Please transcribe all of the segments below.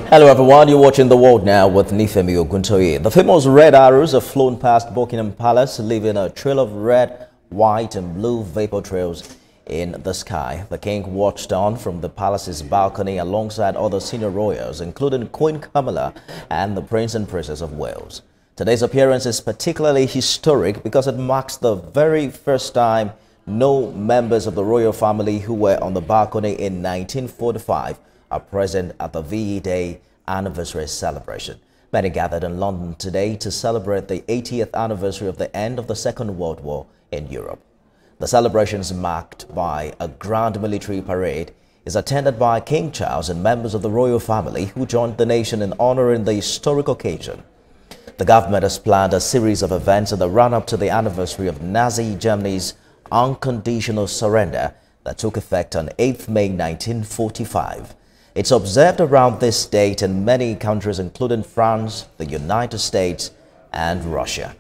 Hello everyone, you're watching The World Now with Nifemi Oguntoye. The famous red arrows have flown past Buckingham Palace, leaving a trail of red, white and blue vapor trails in the sky. The king watched on from the palace's balcony alongside other senior royals, including Queen Camilla and the Prince and Princess of Wales. Today's appearance is particularly historic because it marks the very first time no members of the royal family who were on the balcony in 1945 are present at the VE Day anniversary celebration. Many gathered in London today to celebrate the 80th anniversary of the end of the Second World War in Europe. The celebrations, marked by a grand military parade, is attended by King Charles and members of the royal family who joined the nation in honoring the historic occasion. The government has planned a series of events in the run-up to the anniversary of Nazi Germany's unconditional surrender that took effect on 8th May 1945. It's observed around this date in many countries, including France, the United States, and Russia.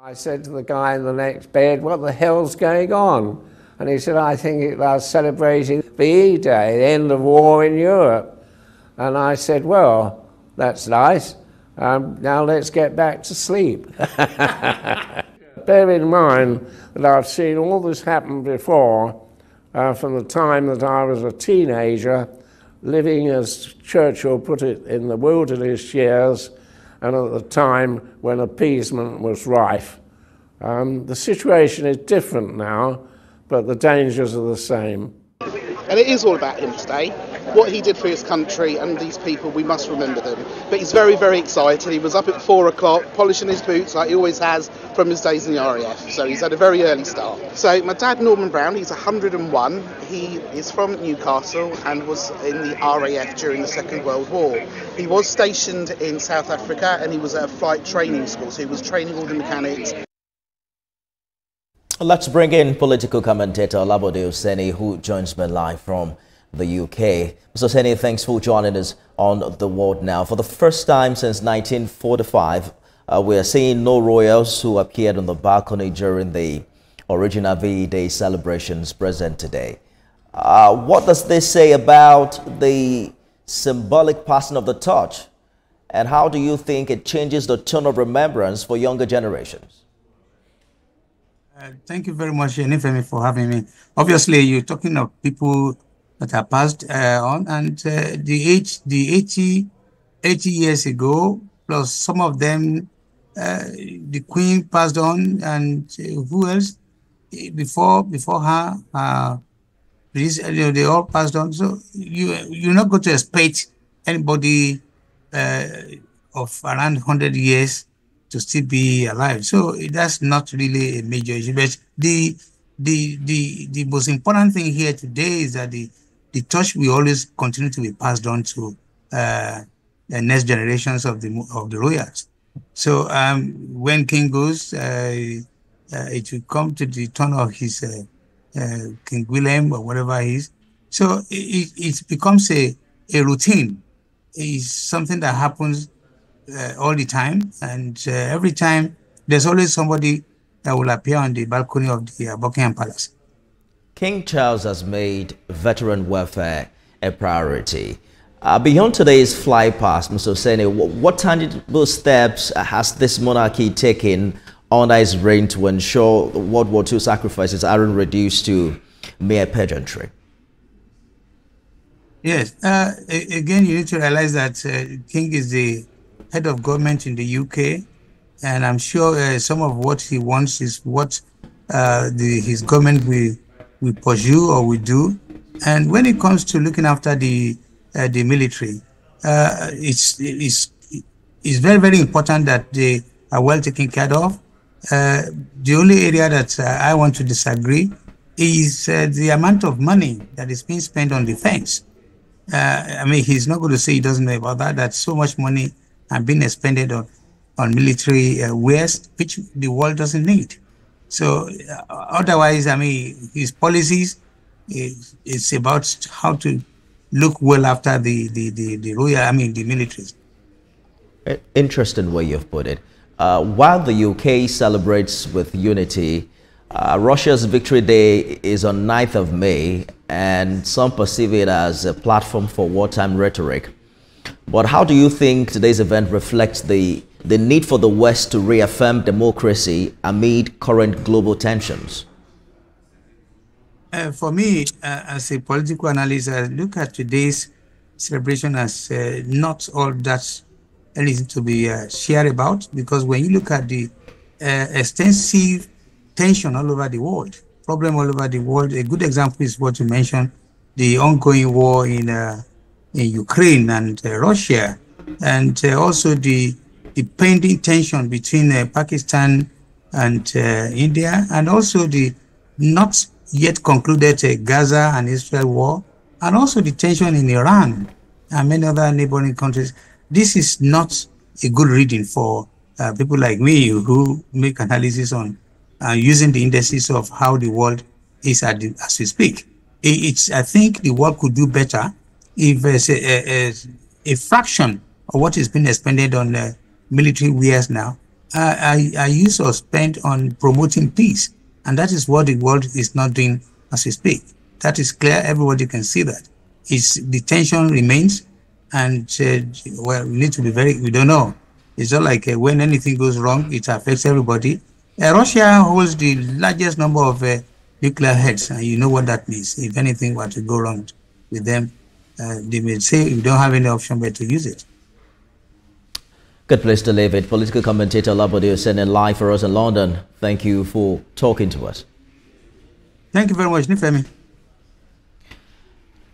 I said to the guy in the next bed, "What the hell's going on?" And he said, "I think it was celebrating VE Day, the end of war in Europe." And I said, "Well, that's nice. Now let's get back to sleep." Bear in mind that I've seen all this happen before, from the time that I was a teenager, living, as Churchill put it, in the wilderness years, and at the time when appeasement was rife. The situation is different now, but the dangers are the same. And it is all about him today. What he did for his country and these people, we must remember them. But he's very, very excited. He was up at 4 o'clock, polishing his boots like he always has from his days in the RAF. So he's had a very early start. So my dad, Norman Brown, he's 101. He is from Newcastle and was in the RAF during the Second World War. He was stationed in South Africa and he was at a flight training school. So he was training all the mechanics. Let's bring in political commentator Olabode Osenie, who joins me live from the UK. Mr. Osenie, thanks for joining us on The World Now. For the first time since 1945, we are seeing no royals who appeared on the balcony during the original VE Day celebrations present today. What does this say about the symbolic passing of the torch? And how do you think it changes the tone of remembrance for younger generations? Thank you very much, Nifemi, for having me. Obviously, you're talking of people that are passed on, and the 80 years ago, plus some of them, the Queen passed on, and who else before her? They all passed on. So you're not going to expect anybody of around 100 years to still be alive. So that's not really a major issue. But the most important thing here today is that the torch will always continue to be passed on to the next generations of the royals. So when King goes, it will come to the turn of his King William or whatever he is. So it becomes a routine. It's something that happens all the time, and every time there's always somebody that will appear on the balcony of the Buckingham Palace. King Charles has made veteran welfare a priority. Beyond today's fly past, Mr. Osenie, what tangible steps has this monarchy taken under his reign to ensure World War II sacrifices aren't reduced to mere pageantry? Yes, again, you need to realize that King is the head of government in the UK, and I'm sure some of what he wants is what his government will pursue or will do. And when it comes to looking after the military, it's very, very important that they are well taken care of. The only area that I want to disagree is the amount of money that is being spent on defense. I mean, he's not going to say he doesn't know about that. That's so much money and being expended on military wares, which the world doesn't need. So otherwise, I mean, his policies is about how to look well after the royal, I mean, the militaries. Interesting way you've put it. While the UK celebrates with unity Russia's Victory Day is on 9th of May, and some perceive it as a platform for wartime rhetoric. But how do you think today's event reflects the need for the West to reaffirm democracy amid current global tensions? For me, as a political analyst, I look at today's celebration as not all that anything to be shared about, because when you look at the extensive tension all over the world, problem all over the world, a good example is what you mentioned, the ongoing war in Ukraine and Russia, and also the pending tension between Pakistan and India, and also the not yet concluded Gaza and Israel war, and also the tension in Iran and many other neighboring countries. This is not a good reading for people like me who make analysis on using the indices of how the world is as we speak. I think the world could do better if a fraction of what is being expended on military wares now are used or spent on promoting peace. And that is what the world is not doing as we speak. That is clear. Everybody can see that. The tension remains, and well, we need to be we don't know. It's not like when anything goes wrong, it affects everybody. Russia holds the largest number of nuclear heads, and you know what that means. If anything were to go wrong with them, they may say we don't have any option but to use it. Good place to leave it. Political commentator Olabode Osenie live for us in London. Thank you for talking to us. Thank you very much, Nifemi.